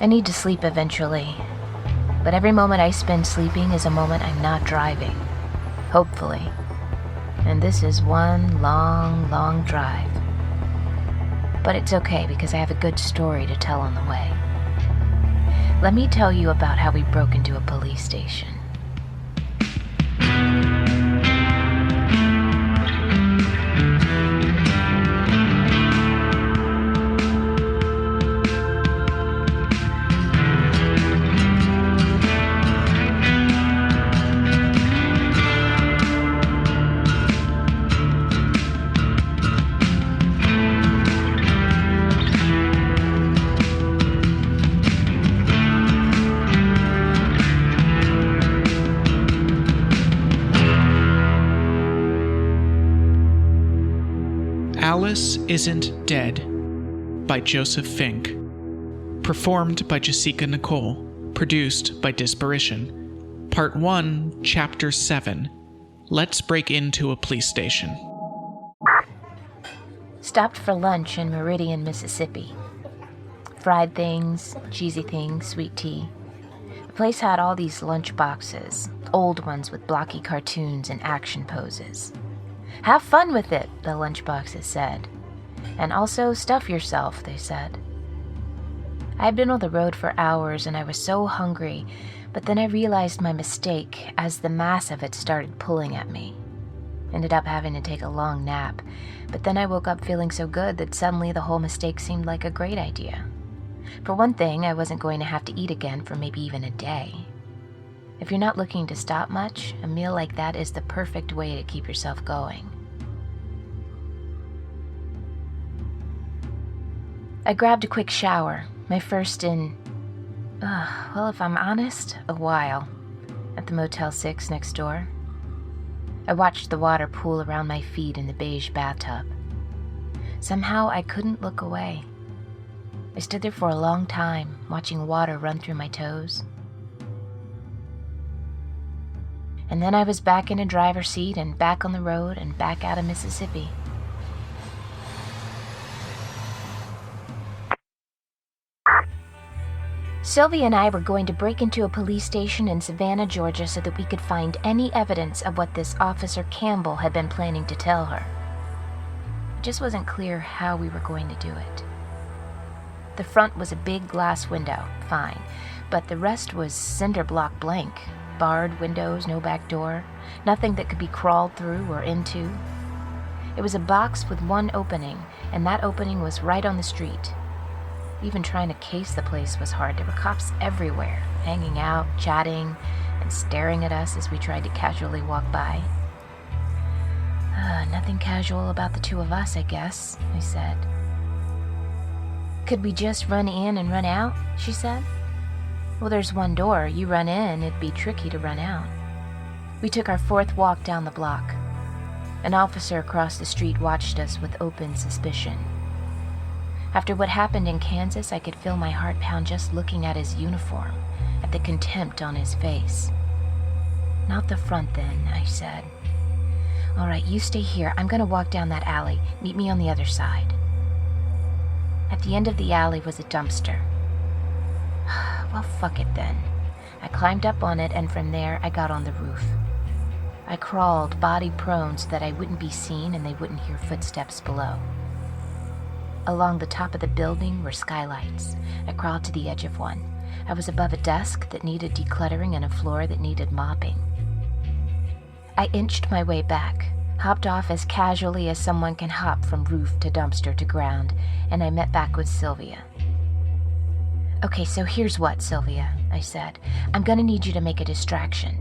I need to sleep eventually, but every moment I spend sleeping is a moment I'm not driving. Hopefully. And this is one long, long drive. But it's okay because I have a good story to tell on the way. Let me tell you about how we broke into a police station. Alice Isn't Dead by Joseph Fink. Performed by Jessica Nicole. Produced by Disparition. Part 1, Chapter 7. Let's break into a police station. Stopped for lunch in Meridian, Mississippi. Fried things, cheesy things, sweet tea. The place had all these lunch boxes, old ones with blocky cartoons and action poses. Have fun with it, the lunchboxes said. And also stuff yourself, they said. I had been on the road for hours and I was so hungry, but then I realized my mistake as the mass of it started pulling at me. Ended up having to take a long nap, but then I woke up feeling so good that suddenly the whole mistake seemed like a great idea. For one thing, I wasn't going to have to eat again for maybe even a day. If you're not looking to stop much, a meal like that is the perfect way to keep yourself going. I grabbed a quick shower, my first in, well, if I'm honest, a while, at the Motel 6 next door. I watched the water pool around my feet in the beige bathtub. Somehow I couldn't look away. I stood there for a long time, watching water run through my toes. And then I was back in a driver's seat and back on the road and back out of Mississippi. Sylvia and I were going to break into a police station in Savannah, Georgia so that we could find any evidence of what this Officer Campbell had been planning to tell her. It just wasn't clear how we were going to do it. The front was a big glass window, fine, but the rest was cinder block blank. Barred windows, no back door, nothing that could be crawled through or into. It was a box with one opening, and that opening was right on the street. Even trying to case the place was hard. There were cops everywhere, hanging out, chatting, and staring at us as we tried to casually walk by. Nothing casual about the two of us, I guess, I said. Could we just run in and run out? She said. Well, there's one door. You run in, it'd be tricky to run out. We took our fourth walk down the block. An officer across the street watched us with open suspicion. After what happened in Kansas, I could feel my heart pound just looking at his uniform, at the contempt on his face. Not the front then, I said. All right, you stay here. I'm going to walk down that alley. Meet me on the other side. At the end of the alley was a dumpster. Well, fuck it then. I climbed up on it, and from there I got on the roof. I crawled, body prone, so that I wouldn't be seen and they wouldn't hear footsteps below. Along the top of the building were skylights. I crawled to the edge of one. I was above a desk that needed decluttering and a floor that needed mopping. I inched my way back, hopped off as casually as someone can hop from roof to dumpster to ground, and I met back with Sylvia. Okay, so here's what, Sylvia, I said. I'm gonna need you to make a distraction.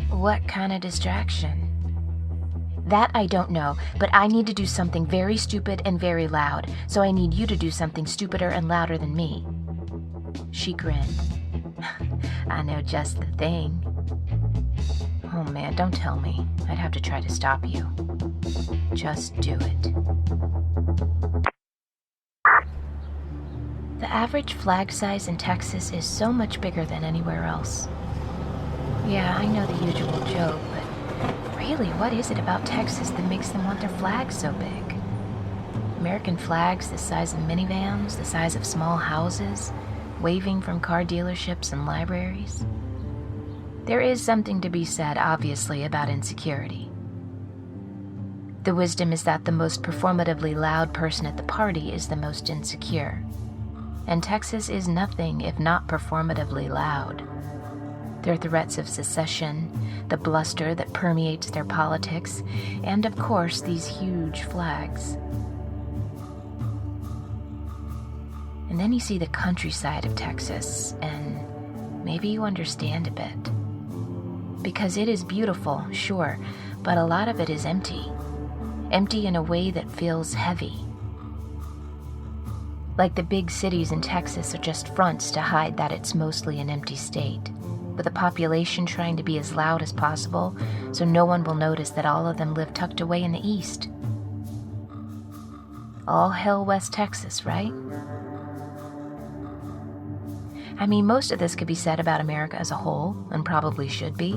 What kind of distraction? That I don't know, but I need to do something very stupid and very loud, so I need you to do something stupider and louder than me. She grinned. I know just the thing. Oh man, don't tell me. I'd have to try to stop you. Just do it. The average flag size in Texas is so much bigger than anywhere else. Yeah, I know the usual joke, but really, what is it about Texas that makes them want their flags so big? American flags the size of minivans, the size of small houses, waving from car dealerships and libraries. There is something to be said, obviously, about insecurity. The wisdom is that the most performatively loud person at the party is the most insecure. And Texas is nothing if not performatively loud. Their threats of secession, the bluster that permeates their politics, and of course these huge flags. And then you see the countryside of Texas, and maybe you understand a bit. Because it is beautiful, sure, but a lot of it is empty. Empty in a way that feels heavy. Like the big cities in Texas are just fronts to hide that it's mostly an empty state, with a population trying to be as loud as possible so no one will notice that all of them live tucked away in the east. All hail West Texas, right? I mean, most of this could be said about America as a whole, and probably should be,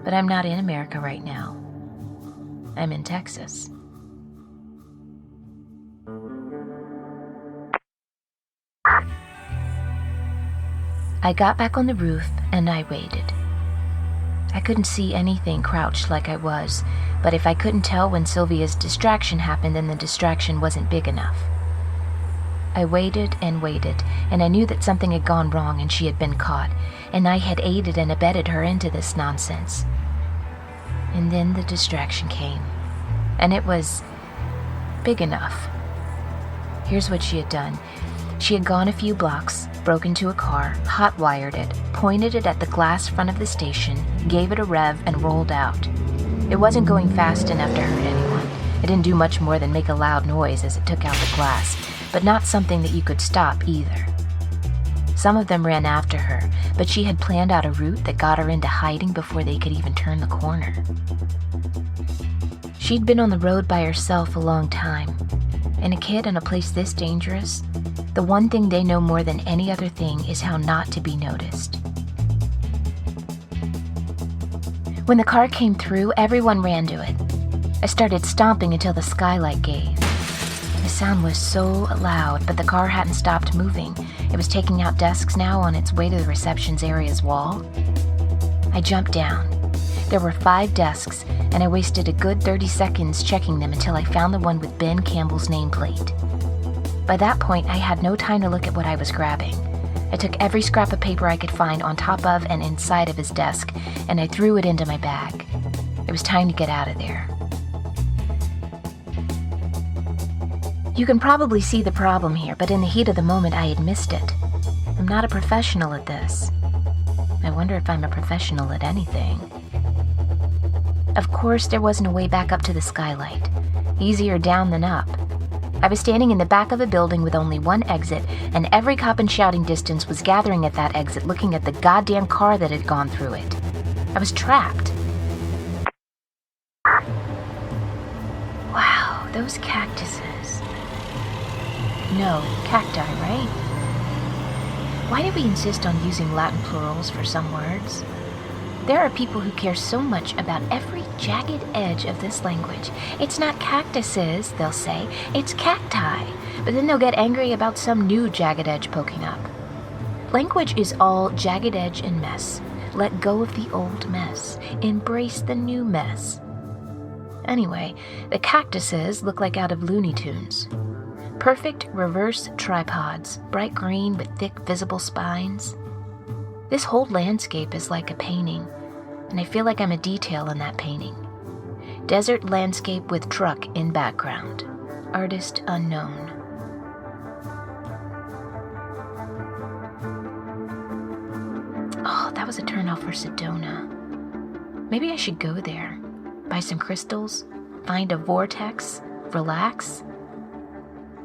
but I'm not in America right now. I'm in Texas. I got back on the roof and I waited. I couldn't see anything crouched like I was, but if I couldn't tell when Sylvia's distraction happened, then the distraction wasn't big enough. I waited, and I knew that something had gone wrong and she had been caught, and I had aided and abetted her into this nonsense. And then the distraction came, and it was big enough. Here's what she had done. She had gone a few blocks, broke into a car, hot-wired it, pointed it at the glass front of the station, gave it a rev, and rolled out. It wasn't going fast enough to hurt anyone. It didn't do much more than make a loud noise as it took out the glass, but not something that you could stop either. Some of them ran after her, but she had planned out a route that got her into hiding before they could even turn the corner. She'd been on the road by herself a long time, and a kid in a place this dangerous, the one thing they know more than any other thing is how not to be noticed. When the car came through, everyone ran to it. I started stomping until the skylight gave. The sound was so loud, but the car hadn't stopped moving. It was taking out desks now on its way to the receptions area's wall. I jumped down. There were 5 desks, and I wasted a good 30 seconds checking them until I found the one with Ben Campbell's nameplate. By that point, I had no time to look at what I was grabbing. I took every scrap of paper I could find on top of and inside of his desk, and I threw it into my bag. It was time to get out of there. You can probably see the problem here, but in the heat of the moment, I had missed it. I'm not a professional at this. I wonder if I'm a professional at anything. Of course, there wasn't a way back up to the skylight. Easier down than up. I was standing in the back of a building with only one exit, and every cop in shouting distance was gathering at that exit looking at the goddamn car that had gone through it. I was trapped. Wow, those cactuses. No, cacti, right? Why do we insist on using Latin plurals for some words? There are people who care so much about every jagged edge of this language. It's not cactuses, they'll say, it's cacti. But then they'll get angry about some new jagged edge poking up. Language is all jagged edge and mess. Let go of the old mess. Embrace the new mess. Anyway, the cactuses look like out of Looney Tunes. Perfect reverse tripods, bright green with thick visible spines. This whole landscape is like a painting, and I feel like I'm a detail in that painting. Desert landscape with truck in background. Artist unknown. Oh, that was a turnoff for Sedona. Maybe I should go there, buy some crystals, find a vortex, relax.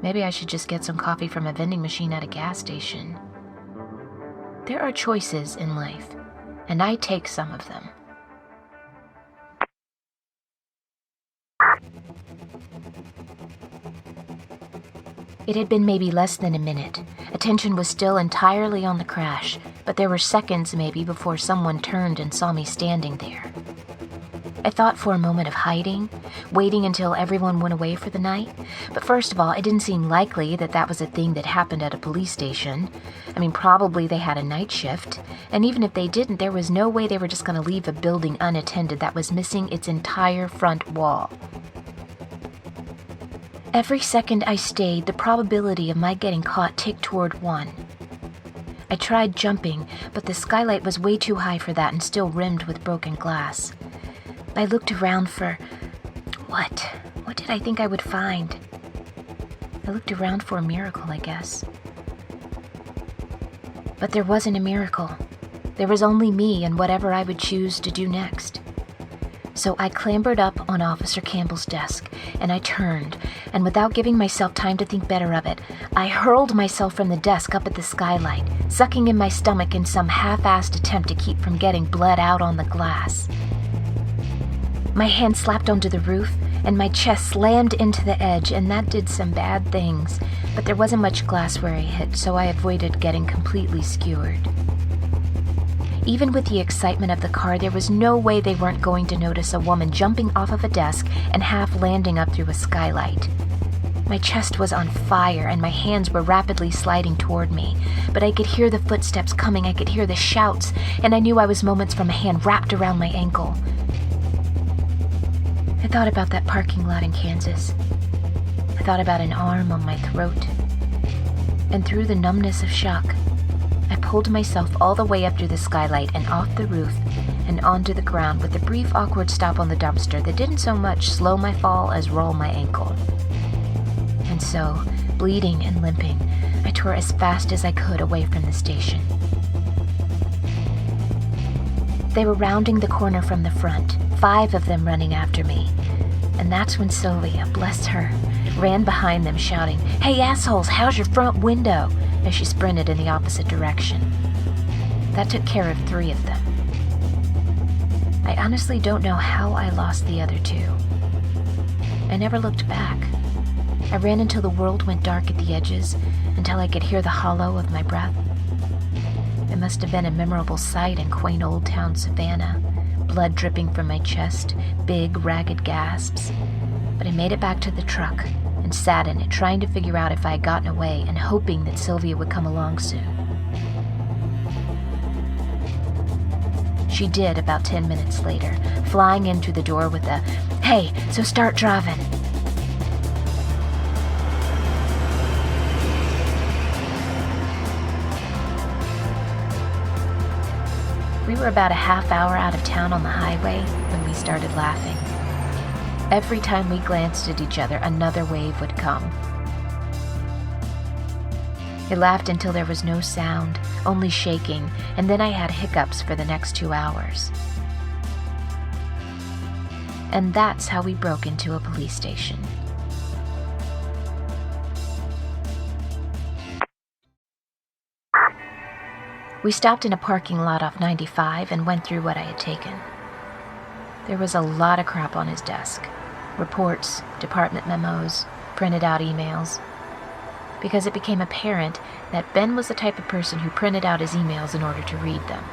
Maybe I should just get some coffee from a vending machine at a gas station. There are choices in life, and I take some of them. It had been maybe less than a minute. Attention was still entirely on the crash, but there were seconds maybe before someone turned and saw me standing there. I thought for a moment of hiding, waiting until everyone went away for the night. But first of all, it didn't seem likely that that was a thing that happened at a police station. I mean, probably they had a night shift. And even if they didn't, there was no way they were just going to leave a building unattended that was missing its entire front wall. Every second I stayed, the probability of my getting caught ticked toward 1. I tried jumping, but the skylight was way too high for that and still rimmed with broken glass. I looked around for... What? What did I think I would find? I looked around for a miracle, I guess. But there wasn't a miracle. There was only me and whatever I would choose to do next. So I clambered up on Officer Campbell's desk, and I turned, and without giving myself time to think better of it, I hurled myself from the desk up at the skylight, sucking in my stomach in some half-assed attempt to keep from getting bled out on the glass. My hand slapped onto the roof, and my chest slammed into the edge, and that did some bad things, but there wasn't much glass where I hit, so I avoided getting completely skewered. Even with the excitement of the car, there was no way they weren't going to notice a woman jumping off of a desk and half landing up through a skylight. My chest was on fire, and my hands were rapidly sliding toward me, but I could hear the footsteps coming, I could hear the shouts, and I knew I was moments from a hand wrapped around my ankle. I thought about that parking lot in Kansas. I thought about an arm on my throat. And through the numbness of shock, I pulled myself all the way up to the skylight and off the roof and onto the ground with a brief awkward stop on the dumpster that didn't so much slow my fall as roll my ankle. And so, bleeding and limping, I tore as fast as I could away from the station. They were rounding the corner from the front, 5 of them running after me. And that's when Sylvia, bless her, ran behind them shouting, "Hey assholes, how's your front window?" as she sprinted in the opposite direction. That took care of 3 of them. I honestly don't know how I lost the other 2. I never looked back. I ran until the world went dark at the edges, until I could hear the hollow of my breath. It must have been a memorable sight in quaint old town Savannah, blood dripping from my chest, big, ragged gasps. But I made it back to the truck and sat in it, trying to figure out if I had gotten away and hoping that Sylvia would come along soon. She did about 10 minutes later, flying in through the door with a, "Hey, so start driving." We were about a half hour out of town on the highway when we started laughing. Every time we glanced at each other, another wave would come. I laughed until there was no sound, only shaking, and then I had hiccups for the next 2 hours. And that's how we broke into a police station. We stopped in a parking lot off 95 and went through what I had taken. There was a lot of crap on his desk. Reports, department memos, printed out emails. Because it became apparent that Ben was the type of person who printed out his emails in order to read them.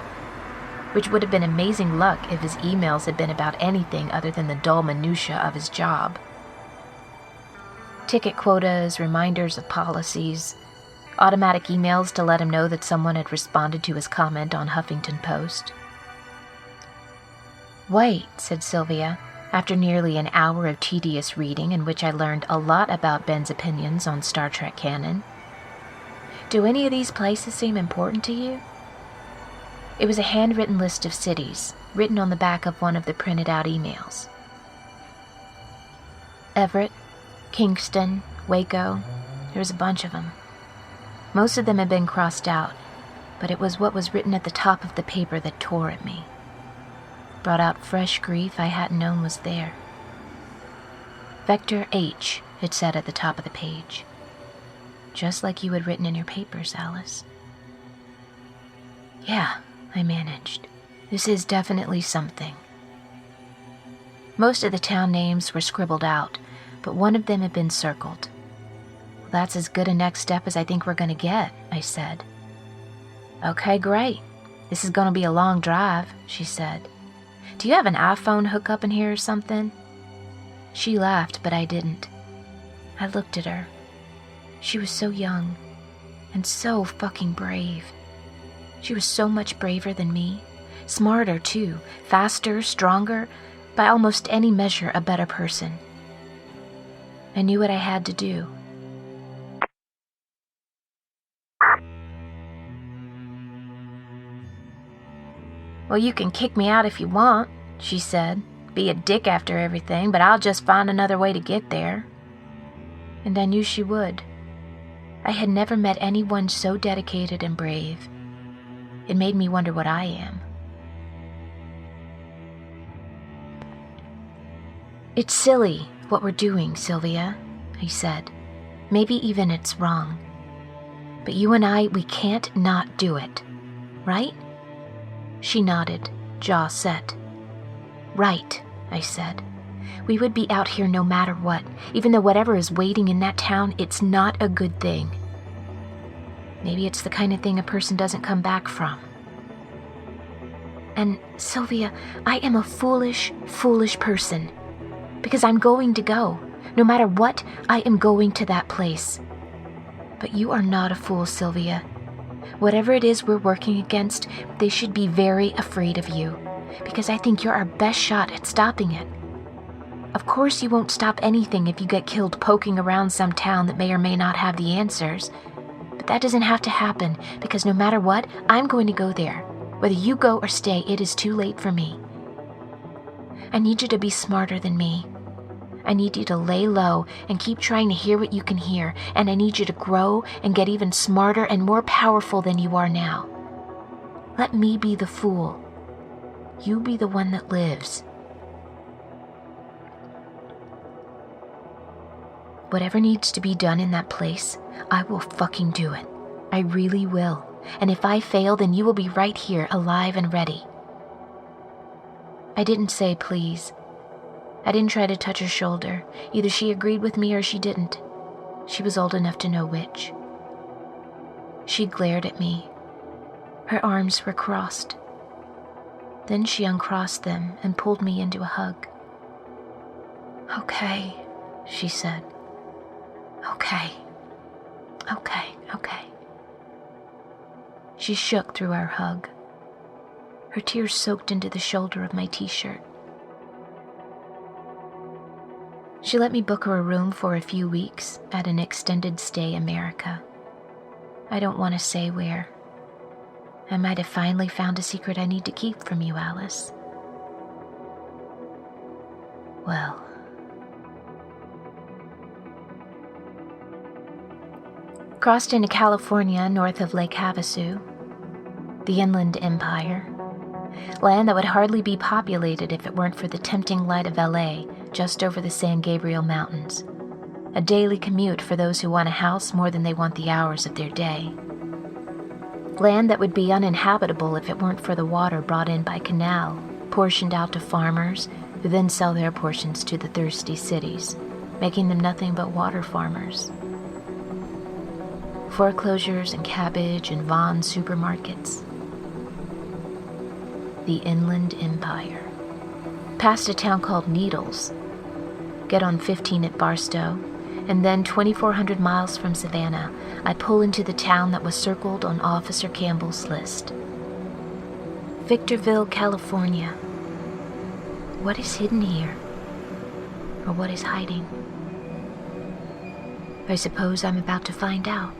Which would have been amazing luck if his emails had been about anything other than the dull minutiae of his job. Ticket quotas, reminders of policies, automatic emails to let him know that someone had responded to his comment on Huffington Post. "Wait," said Sylvia, after nearly an hour of tedious reading in which I learned a lot about Ben's opinions on Star Trek canon. "Do any of these places seem important to you?" It was a handwritten list of cities, written on the back of one of the printed out emails. Everett, Kingston, Waco, there was a bunch of them. Most of them had been crossed out, but it was what was written at the top of the paper that tore at me. Brought out fresh grief I hadn't known was there. Vector H, it said at the top of the page. Just like you had written in your papers, Alice. "Yeah," I managed. "This is definitely something." Most of the town names were scribbled out, but one of them had been circled. "That's as good a next step as I think we're going to get," I said. "Okay, great. This is going to be a long drive," she said. Do you have an iPhone hookup in here or something? She laughed, but I didn't. I looked at her. She was so young and so fucking brave. She was so much braver than me. Smarter, too. Faster, stronger. By almost any measure, a better person. I knew what I had to do. Well, you can kick me out if you want, she said. Be a dick after everything, but I'll just find another way to get there. And I knew she would. I had never met anyone so dedicated and brave. It made me wonder what I am. It's silly what we're doing, Sylvia, I said. Maybe even it's wrong. But you and I, we can't not do it, right? She nodded, jaw set. Right, I said. We would be out here no matter what, even though whatever is waiting in that town, it's not a good thing. Maybe it's the kind of thing a person doesn't come back from. And, Sylvia, I am a foolish, foolish person. Because I'm going to go. No matter what, I am going to that place. But you are not a fool, Sylvia. Whatever it is we're working against, they should be very afraid of you. Because I think you're our best shot at stopping it. Of course you won't stop anything if you get killed poking around some town that may or may not have the answers. But that doesn't have to happen, because no matter what, I'm going to go there. Whether you go or stay, it is too late for me. I need you to be smarter than me. I need you to lay low and keep trying to hear what you can hear, and I need you to grow and get even smarter and more powerful than you are now. Let me be the fool. You be the one that lives. Whatever needs to be done in that place, I will fucking do it. I really will. And if I fail, then you will be right here, alive and ready. I didn't say please. I didn't try to touch her shoulder. Either she agreed with me or she didn't. She was old enough to know which. She glared at me. Her arms were crossed. Then she uncrossed them and pulled me into a hug. Okay, she said. Okay. She shook through our hug. Her tears soaked into the shoulder of my t-shirt. She let me book her a room for a few weeks at an extended stay America. I don't want to say where. I might have finally found a secret I need to keep from you, Alice. Well. Crossed into California north of Lake Havasu, the Inland Empire, land that would hardly be populated if it weren't for the tempting light of LA just over the San Gabriel Mountains, a daily commute for those who want a house more than they want the hours of their day. Land that would be uninhabitable if it weren't for the water brought in by canal, portioned out to farmers, who then sell their portions to the thirsty cities, making them nothing but water farmers. Foreclosures and cabbage and Vaughn supermarkets. The Inland Empire. Past a town called Needles. Get on 15 at Barstow, and then 2,400 miles from Savannah, I pull into the town that was circled on Officer Campbell's list. Victorville, California. What is hidden here? Or what is hiding? I suppose I'm about to find out.